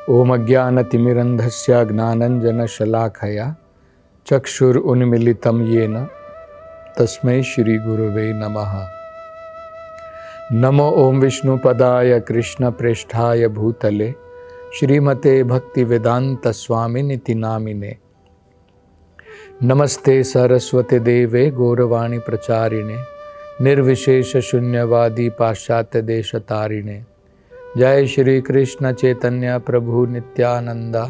ओम अज्ञानतिमिरन्धस्य ज्ञानञ्जनशलाकया चक्षुरुन्मीलितं येन तस्मै श्रीगुरवे नमः। नमो ओम विष्णुपदाय कृष्णप्रेष्ठाय भूतले श्रीमते भक्तिवेदांत स्वामिनिति नामिने। नमस्ते सरस्वती देवे गौरवाणी प्रचारिणे निर्विशेष शून्यवादी पाश्चात्य देशतारिणे। जय श्री कृष्ण चैतन्य प्रभु नित्यानंदा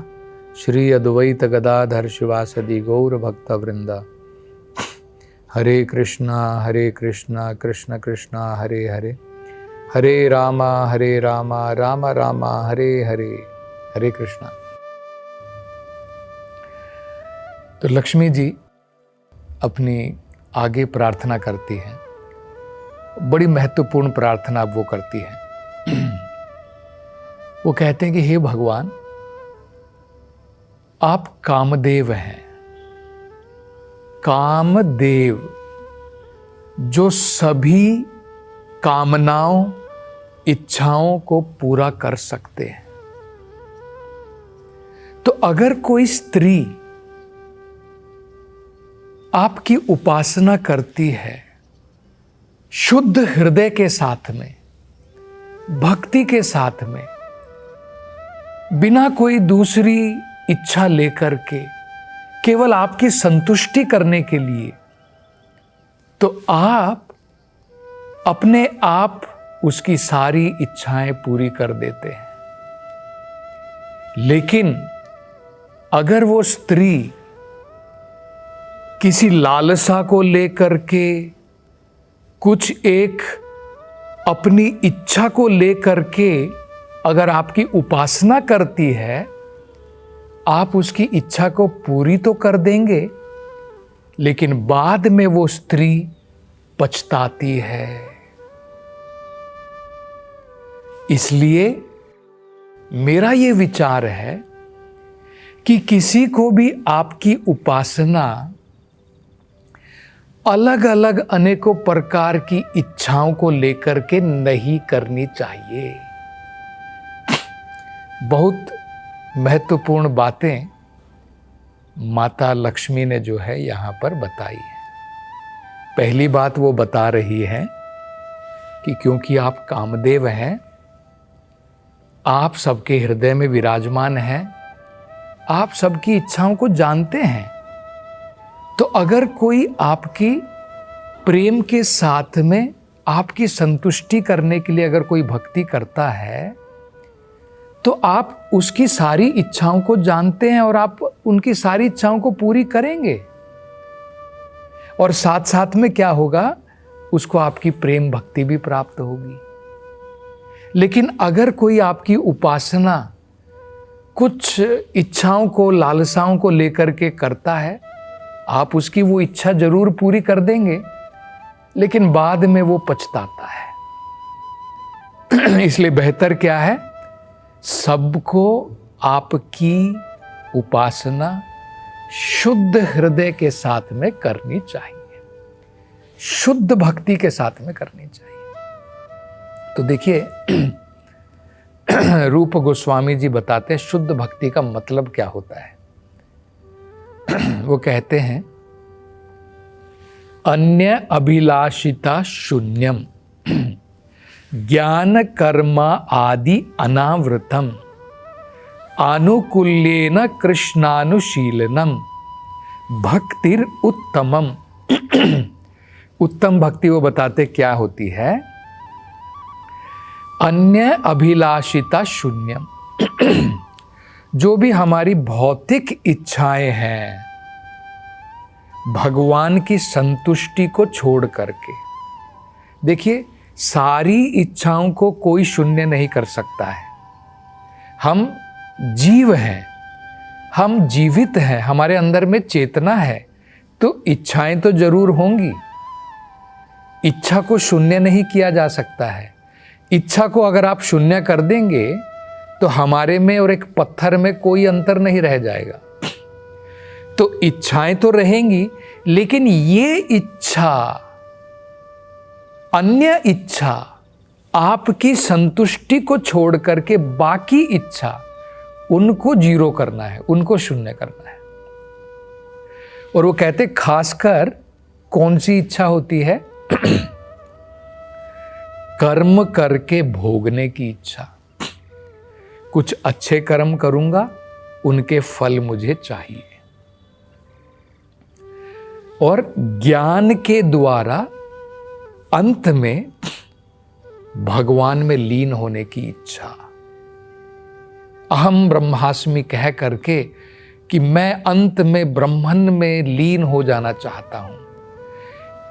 श्री अद्वैत गदाधर शिवासदि गौर भक्त वृंदा। हरे कृष्णा कृष्ण कृष्णा हरे हरे, हरे रामा राम राम हरे हरे। हरे कृष्णा। तो लक्ष्मी जी अपनी आगे प्रार्थना करती हैं, बड़ी महत्वपूर्ण प्रार्थना वो करती हैं। वो कहते हैं कि हे भगवान, आप कामदेव हैं। कामदेव जो सभी कामनाओं इच्छाओं को पूरा कर सकते हैं। तो अगर कोई स्त्री आपकी उपासना करती है शुद्ध हृदय के साथ में, भक्ति के साथ में, बिना कोई दूसरी इच्छा लेकर के, केवल आपकी संतुष्टि करने के लिए, तो आप अपने आप उसकी सारी इच्छाएं पूरी कर देते हैं। लेकिन अगर वो स्त्री किसी लालसा को लेकर के, कुछ एक अपनी इच्छा को लेकर के अगर आपकी उपासना करती है, आप उसकी इच्छा को पूरी तो कर देंगे, लेकिन बाद में वो स्त्री पछताती है। इसलिए मेरा ये विचार है कि किसी को भी आपकी उपासना अलग अलग अनेकों प्रकार की इच्छाओं को लेकर के नहीं करनी चाहिए। बहुत महत्वपूर्ण बातें माता लक्ष्मी ने जो है यहाँ पर बताई है। पहली बात वो बता रही है कि क्योंकि आप कामदेव हैं, आप सबके हृदय में विराजमान हैं, आप सबकी इच्छाओं को जानते हैं। तो अगर कोई आपकी प्रेम के साथ में आपकी संतुष्टि करने के लिए अगर कोई भक्ति करता है, तो आप उसकी सारी इच्छाओं को जानते हैं और आप उनकी सारी इच्छाओं को पूरी करेंगे। और साथ साथ में क्या होगा, उसको आपकी प्रेम भक्ति भी प्राप्त होगी। लेकिन अगर कोई आपकी उपासना कुछ इच्छाओं को, लालसाओं को लेकर के करता है, आप उसकी वो इच्छा जरूर पूरी कर देंगे, लेकिन बाद में वो पछताता है। इसलिए बेहतर क्या है, सबको आपकी उपासना शुद्ध हृदय के साथ में करनी चाहिए, शुद्ध भक्ति के साथ में करनी चाहिए। तो देखिए रूप गोस्वामी जी बताते हैं शुद्ध भक्ति का मतलब क्या होता है। वो कहते हैं, अन्य अभिलाषिता शून्यम ज्ञान कर्म आदि अनावृतम आनुकूल्येन कृष्णानुशीलनम भक्तिर उत्तमम। उत्तम भक्ति वो बताते क्या होती है। अन्य अभिलाषिता शून्यम जो भी हमारी भौतिक इच्छाएं हैं, भगवान की संतुष्टि को छोड़ करके, देखिए सारी इच्छाओं को कोई शून्य नहीं कर सकता है। हम जीव हैं, हम जीवित हैं, हमारे अंदर में चेतना है, तो इच्छाएं तो जरूर होंगी। इच्छा को शून्य नहीं किया जा सकता है। इच्छा को अगर आप शून्य कर देंगे तो हमारे में और एक पत्थर में कोई अंतर नहीं रह जाएगा। तो इच्छाएं तो रहेंगी, लेकिन ये इच्छा, अन्य इच्छा, आपकी संतुष्टि को छोड़ करके बाकी इच्छा, उनको जीरो करना है, उनको शून्य करना है। और वो कहते खासकर कौन सी इच्छा होती है? कर्म करके भोगने की इच्छा। कुछ अच्छे कर्म करूंगा, उनके फल मुझे चाहिए। और ज्ञान के द्वारा अंत में भगवान में लीन होने की इच्छा। अहम ब्रह्मास्मि कह करके कि मैं अंत में ब्रह्मन में लीन हो जाना चाहता हूं।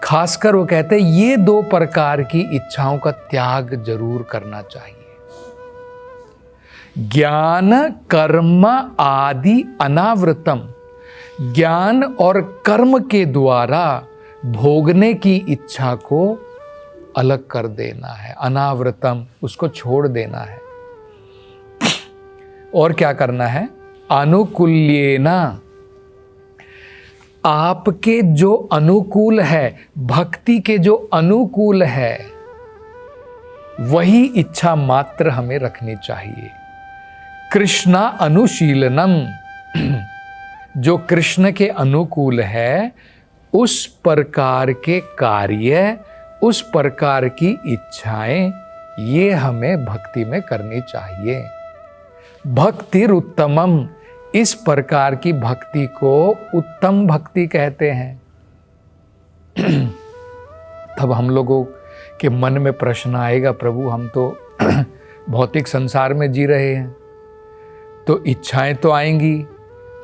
खासकर वो कहते हैं ये दो प्रकार की इच्छाओं का त्याग जरूर करना चाहिए। ज्ञान कर्म आदि अनावृतम, ज्ञान और कर्म के द्वारा भोगने की इच्छा को अलग कर देना है, अनावृतम, उसको छोड़ देना है। और क्या करना है? अनुकूल्येना, आपके जो अनुकूल है, भक्ति के जो अनुकूल है, वही इच्छा मात्र हमें रखनी चाहिए। कृष्णा अनुशीलनम, जो कृष्ण के अनुकूल है, उस प्रकार के कार्य, उस प्रकार की इच्छाएं, ये हमें भक्ति में करनी चाहिए। भक्तिर उत्तमम, इस प्रकार की भक्ति को उत्तम भक्ति कहते हैं। तब हम लोगों के मन में प्रश्न आएगा, प्रभु हम तो भौतिक संसार में जी रहे हैं, तो इच्छाएं तो आएंगी,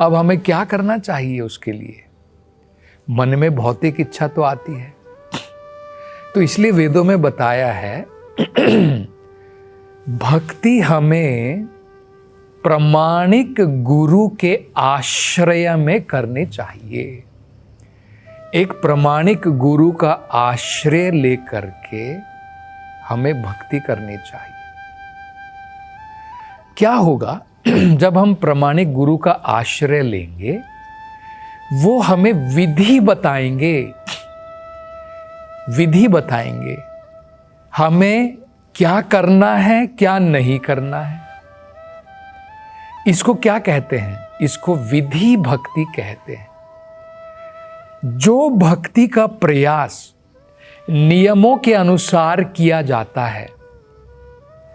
अब हमें क्या करना चाहिए उसके लिए? मन में भौतिक इच्छा तो आती है। तो इसलिए वेदों में बताया है भक्ति हमें प्रामाणिक गुरु के आश्रय में करनी चाहिए। एक प्रामाणिक गुरु का आश्रय लेकर के हमें भक्ति करनी चाहिए। क्या होगा जब हम प्रामाणिक गुरु का आश्रय लेंगे? वो हमें विधि बताएंगे, विधि बताएंगे हमें क्या करना है, क्या नहीं करना है। इसको क्या कहते हैं? इसको विधि भक्ति कहते हैं। जो भक्ति का प्रयास नियमों के अनुसार किया जाता है,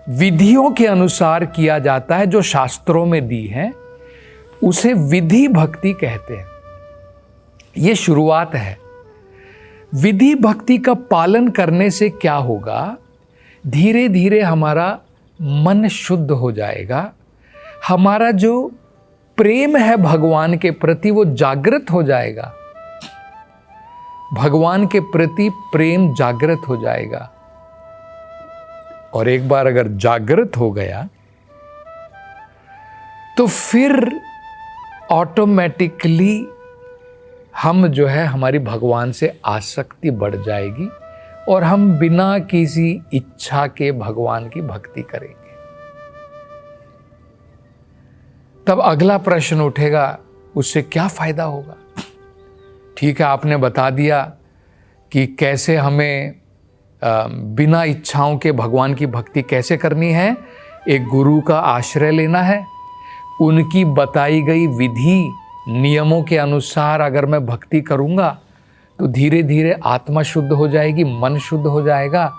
विधियों के अनुसार किया जाता है, जो शास्त्रों में दी है, उसे विधि भक्ति कहते हैं। यह शुरुआत है। विधि भक्ति का पालन करने से क्या होगा? धीरे धीरे हमारा मन शुद्ध हो जाएगा, हमारा जो प्रेम है भगवान के प्रति वो जागृत हो जाएगा, भगवान के प्रति प्रेम जागृत हो जाएगा। और एक बार अगर जागृत हो गया तो फिर ऑटोमेटिकली हम जो है, हमारी भगवान से आसक्ति बढ़ जाएगी और हम बिना किसी इच्छा के भगवान की भक्ति करेंगे। तब अगला प्रश्न उठेगा, उससे क्या फायदा होगा? ठीक है, आपने बता दिया कि कैसे हमें बिना इच्छाओं के भगवान की भक्ति कैसे करनी है। एक गुरु का आश्रय लेना है, उनकी बताई गई विधि नियमों के अनुसार अगर मैं भक्ति करूंगा तो धीरे धीरे आत्मा शुद्ध हो जाएगी, मन शुद्ध हो जाएगा।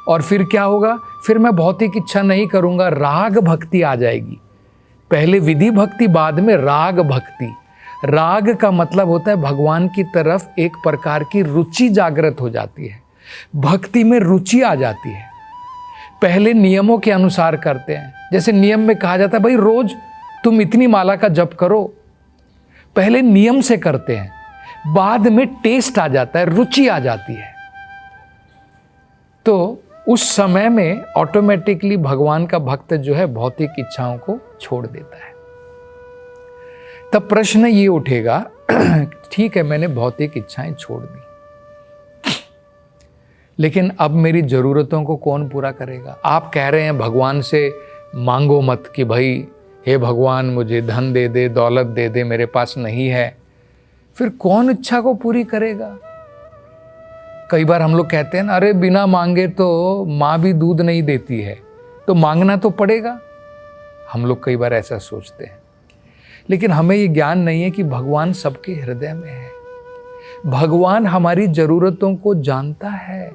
और फिर क्या होगा? फिर मैं भौतिक इच्छा नहीं करूंगा, राग भक्ति आ जाएगी। पहले विधि भक्ति, बाद में राग भक्ति। राग का मतलब होता है भगवान की तरफ एक प्रकार की रुचि जागृत हो जाती है, भक्ति में रुचि आ जाती है। पहले नियमों के अनुसार करते हैं, जैसे नियम में कहा जाता है भाई रोज तुम इतनी माला का जप करो, पहले नियम से करते हैं, बाद में टेस्ट आ जाता है, रुचि आ जाती है। तो उस समय में ऑटोमेटिकली भगवान का भक्त जो है भौतिक इच्छाओं को छोड़ देता है। तब प्रश्न ये उठेगा, ठीक है मैंने भौतिक इच्छाएं छोड़ दी, लेकिन अब मेरी जरूरतों को कौन पूरा करेगा? आप कह रहे हैं भगवान से मांगो मत कि भाई हे भगवान मुझे धन दे दे, दौलत दे दे, मेरे पास नहीं है। फिर कौन इच्छा को पूरी करेगा? कई बार हम लोग कहते हैं ना, अरे बिना मांगे तो माँ भी दूध नहीं देती है, तो मांगना तो पड़ेगा। हम लोग कई बार ऐसा सोचते हैं। लेकिन हमें ये ज्ञान नहीं है कि भगवान सबके हृदय में है। भगवान हमारी जरूरतों को जानता है।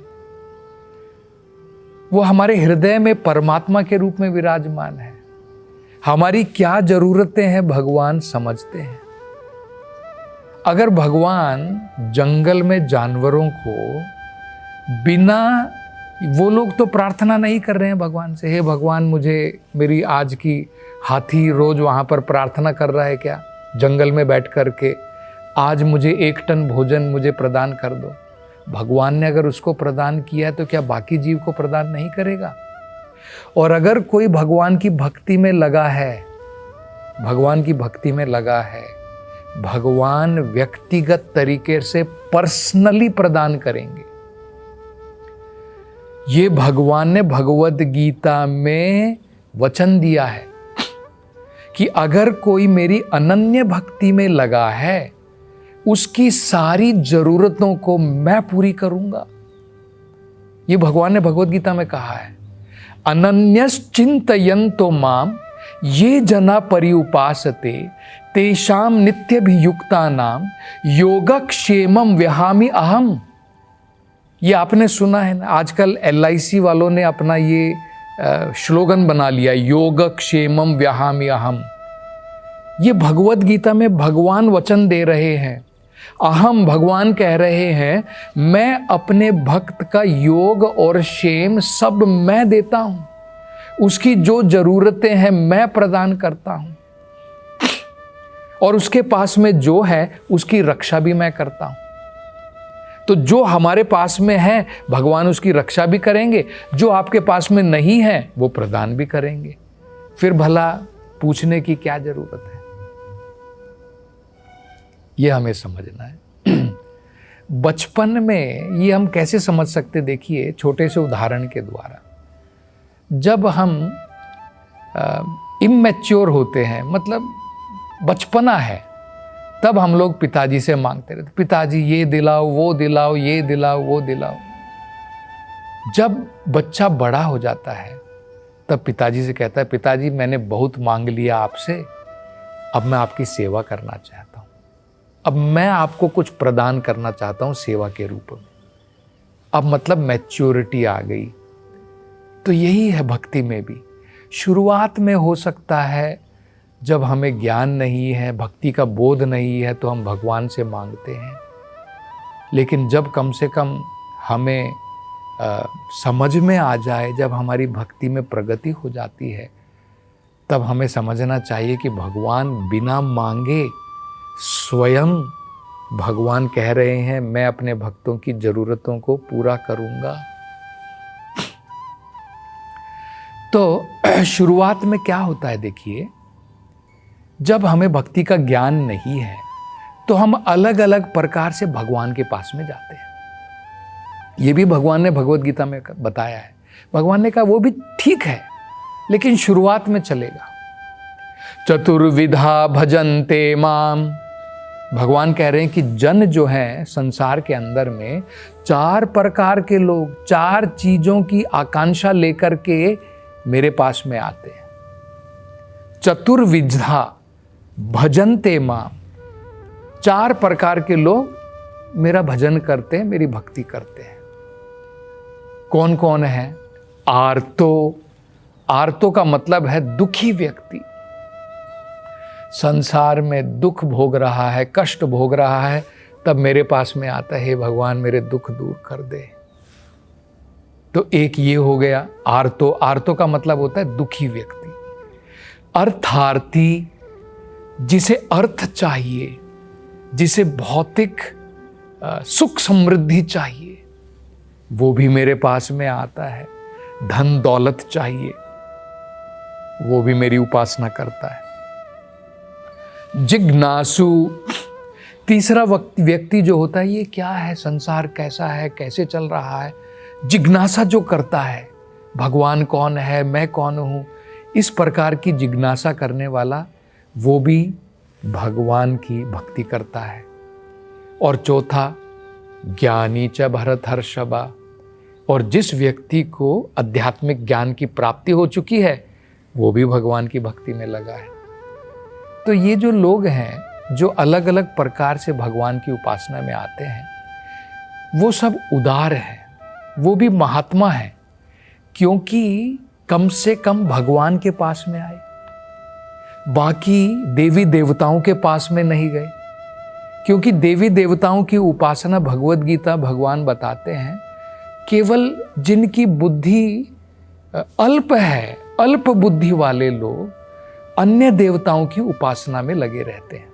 वो हमारे हृदय में परमात्मा के रूप में विराजमान है। हमारी क्या जरूरतें हैं भगवान समझते हैं। अगर भगवान जंगल में जानवरों को बिना, वो लोग तो प्रार्थना नहीं कर रहे हैं भगवान से, हे भगवान मुझे मेरी आज की हाथी रोज वहां पर प्रार्थना कर रहा है क्या जंगल में बैठ करके, आज मुझे 1 टन भोजन मुझे प्रदान कर दो। भगवान ने अगर उसको प्रदान किया तो क्या बाकी जीव को प्रदान नहीं करेगा? और अगर कोई भगवान की भक्ति में लगा है, भगवान की भक्ति में लगा है, भगवान व्यक्तिगत तरीके से पर्सनली प्रदान करेंगे। ये भगवान ने भगवद गीता में वचन दिया है कि अगर कोई मेरी अनन्य भक्ति में लगा है, उसकी सारी जरूरतों को मैं पूरी करूंगा। ये भगवान ने भगवद गीता में कहा है, अनन्यश्चिन्तयन्तो माम ये जना परिउपासते तेषाम नित्यभियुक्तानां योगक्षेमं व्याहामि अहम्। ये आपने सुना है ना, आजकल LIC वालों ने अपना ये श्लोगन बना लिया, योगक्षेमं व्याहामि अहम्। ये भगवद गीता में भगवान वचन दे रहे हैं। अहम, भगवान कह रहे हैं, मैं अपने भक्त का योग और क्षेम सब मैं देता हूं। उसकी जो जरूरतें हैं मैं प्रदान करता हूं, और उसके पास में जो है उसकी रक्षा भी मैं करता हूं। तो जो हमारे पास में है भगवान उसकी रक्षा भी करेंगे, जो आपके पास में नहीं है वो प्रदान भी करेंगे। फिर भला पूछने की क्या जरूरत है? ये हमें समझना है। बचपन में ये हम कैसे समझ सकते, देखिए छोटे से उदाहरण के द्वारा। जब हम इमैच्योर होते हैं, मतलब बचपना है, तब हम लोग पिताजी से मांगते रहते, पिताजी ये दिलाओ, वो दिलाओ, ये दिलाओ, वो दिलाओ। जब बच्चा बड़ा हो जाता है तब पिताजी से कहता है, पिताजी मैंने बहुत मांग लिया आपसे, अब मैं आपकी सेवा करना चाहता हूँ, अब मैं आपको कुछ प्रदान करना चाहता हूँ सेवा के रूप में। अब मतलब मैच्योरिटी आ गई। तो यही है भक्ति में भी। शुरुआत में हो सकता है जब हमें ज्ञान नहीं है, भक्ति का बोध नहीं है, तो हम भगवान से मांगते हैं। लेकिन जब कम से कम हमें समझ में आ जाए, जब हमारी भक्ति में प्रगति हो जाती है, तब हमें समझना चाहिए कि भगवान बिना मांगे स्वयं भगवान कह रहे हैं, मैं अपने भक्तों की जरूरतों को पूरा करूंगा। तो शुरुआत में क्या होता है, देखिए जब हमें भक्ति का ज्ञान नहीं है तो हम अलग अलग प्रकार से भगवान के पास में जाते हैं। ये भी भगवान ने भगवद गीता में बताया है। भगवान ने कहा वो भी ठीक है, लेकिन शुरुआत में चलेगा। चतुर्विधा भजन्ते माम, भगवान कह रहे हैं कि जन जो है संसार के अंदर में 4 प्रकार के लोग 4 चीजों की आकांक्षा लेकर के मेरे पास में आते हैं। चतुर्विधा भजन्ते माम, 4 प्रकार के लोग मेरा भजन करते हैं, मेरी भक्ति करते हैं। कौन कौन है? आर्तो, आर्तो का मतलब है दुखी व्यक्ति, संसार में दुख भोग रहा है, कष्ट भोग रहा है, तब मेरे पास में आता है, हे भगवान मेरे दुख दूर कर दे। तो एक ये हो गया आर्तो। आर्तो का मतलब होता है दुखी व्यक्ति। अर्थार्थी, जिसे अर्थ चाहिए, जिसे भौतिक सुख समृद्धि चाहिए, वो भी मेरे पास में आता है। धन दौलत चाहिए, वो भी मेरी उपासना करता है। जिज्ञासु, तीसरा व्यक्ति जो होता है, ये क्या है, संसार कैसा है, कैसे चल रहा है, जिज्ञासा जो करता है, भगवान कौन है, मैं कौन हूं, इस प्रकार की जिज्ञासा करने वाला, वो भी भगवान की भक्ति करता है। और चौथा ज्ञानी च भरतर्षभा, और जिस व्यक्ति को आध्यात्मिक ज्ञान की प्राप्ति हो चुकी है, वो भी भगवान की भक्ति में लगा है। तो ये जो लोग हैं जो अलग अलग प्रकार से भगवान की उपासना में आते हैं वो सब उदार हैं, वो भी महात्मा हैं, क्योंकि कम से कम भगवान के पास में आए, बाकी देवी देवताओं के पास में नहीं गए। क्योंकि देवी देवताओं की उपासना भगवत गीता भगवान बताते हैं केवल जिनकी बुद्धि अल्प है, अल्प बुद्धि वाले लोग अन्य देवताओं की उपासना में लगे रहते हैं।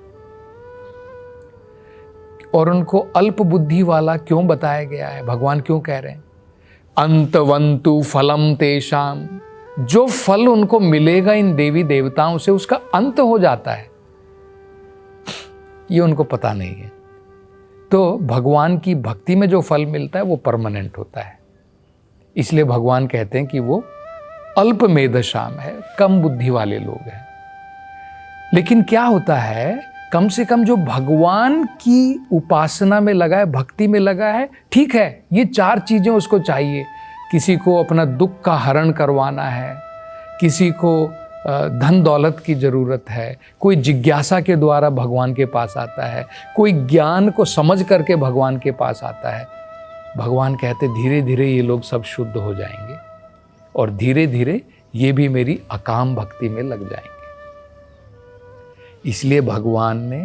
और उनको अल्प बुद्धि वाला क्यों बताया गया है? भगवान क्यों कह रहे हैं अंतवंतु फलम तेषाम, जो फल उनको मिलेगा इन देवी देवताओं से उसका अंत हो जाता है, ये उनको पता नहीं है। तो भगवान की भक्ति में जो फल मिलता है वो परमानेंट होता है, इसलिए भगवान कहते हैं कि वो अल्प मेधशाम है, कम बुद्धि वाले लोग हैं। लेकिन क्या होता है, कम से कम जो भगवान की उपासना में लगा है, भक्ति में लगा है, ठीक है, ये 4 चीजें उसको चाहिए। किसी को अपना दुख का हरण करवाना है, किसी को धन दौलत की जरूरत है, कोई जिज्ञासा के द्वारा भगवान के पास आता है, कोई ज्ञान को समझ करके भगवान के पास आता है। भगवान कहते धीरे धीरे ये लोग सब शुद्ध हो जाएंगे और धीरे धीरे ये भी मेरी अकाम भक्ति में लग जाएंगे। इसलिए भगवान ने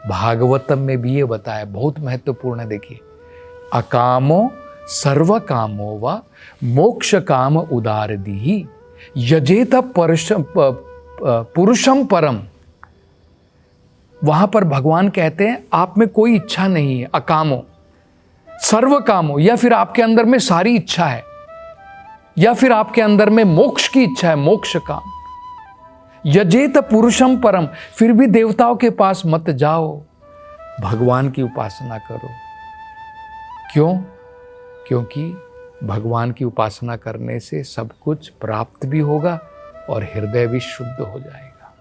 भागवतम में भी ये बताया, बहुत महत्वपूर्ण है। देखिए, अकामो सर्व कामो व मोक्ष काम उदार दी यजेत पुरुषम परम। वहां पर भगवान कहते हैं आप में कोई इच्छा नहीं है, अकामो सर्व कामो, या फिर आपके अंदर में सारी इच्छा है, या फिर आपके अंदर में मोक्ष की इच्छा है, मोक्ष काम। यजेत पुरुषम परम, फिर भी देवताओं के पास मत जाओ, भगवान की उपासना करो। क्यों? क्योंकि भगवान की उपासना करने से सब कुछ प्राप्त भी होगा और हृदय भी शुद्ध हो जाएगा।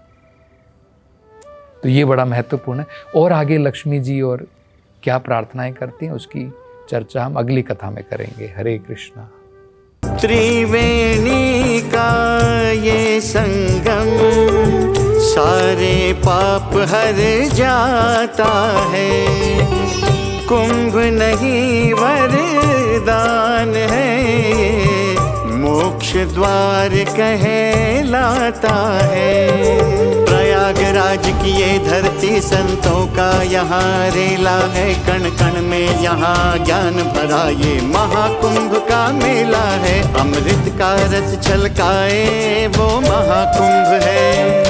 तो ये बड़ा महत्वपूर्ण है। और आगे लक्ष्मी जी और क्या प्रार्थनाएं करती हैं उसकी चर्चा हम अगली कथा में करेंगे। हरे कृष्णा। त्रिवेणी का ये संगम सारे पाप हर जाता है, कुंभ नहीं वरदान है, मोक्ष द्वार कहलाता है। प्रयागराज की ये धरती संतों का यहाँ रेला है, कण कण में यहाँ ज्ञान भरा ये महाकुंभ का मेला है। अमृत का रस छलकाए वो महाकुंभ है,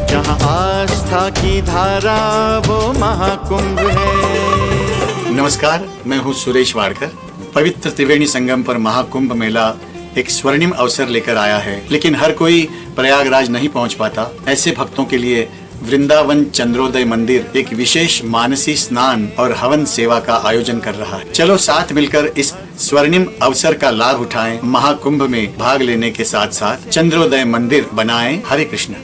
जहाँ आस्था की धारा वो महाकुंभ है। नमस्कार, मैं हूँ सुरेश वाडकर। पवित्र त्रिवेणी संगम पर महाकुंभ मेला एक स्वर्णिम अवसर लेकर आया है, लेकिन हर कोई प्रयागराज नहीं पहुंच पाता। ऐसे भक्तों के लिए वृंदावन चंद्रोदय मंदिर एक विशेष मानसी स्नान और हवन सेवा का आयोजन कर रहा है। चलो साथ मिलकर इस स्वर्णिम अवसर का लाभ उठाएं, महाकुंभ में भाग लेने के साथ साथ चंद्रोदय मंदिर बनाएं। हरे कृष्ण।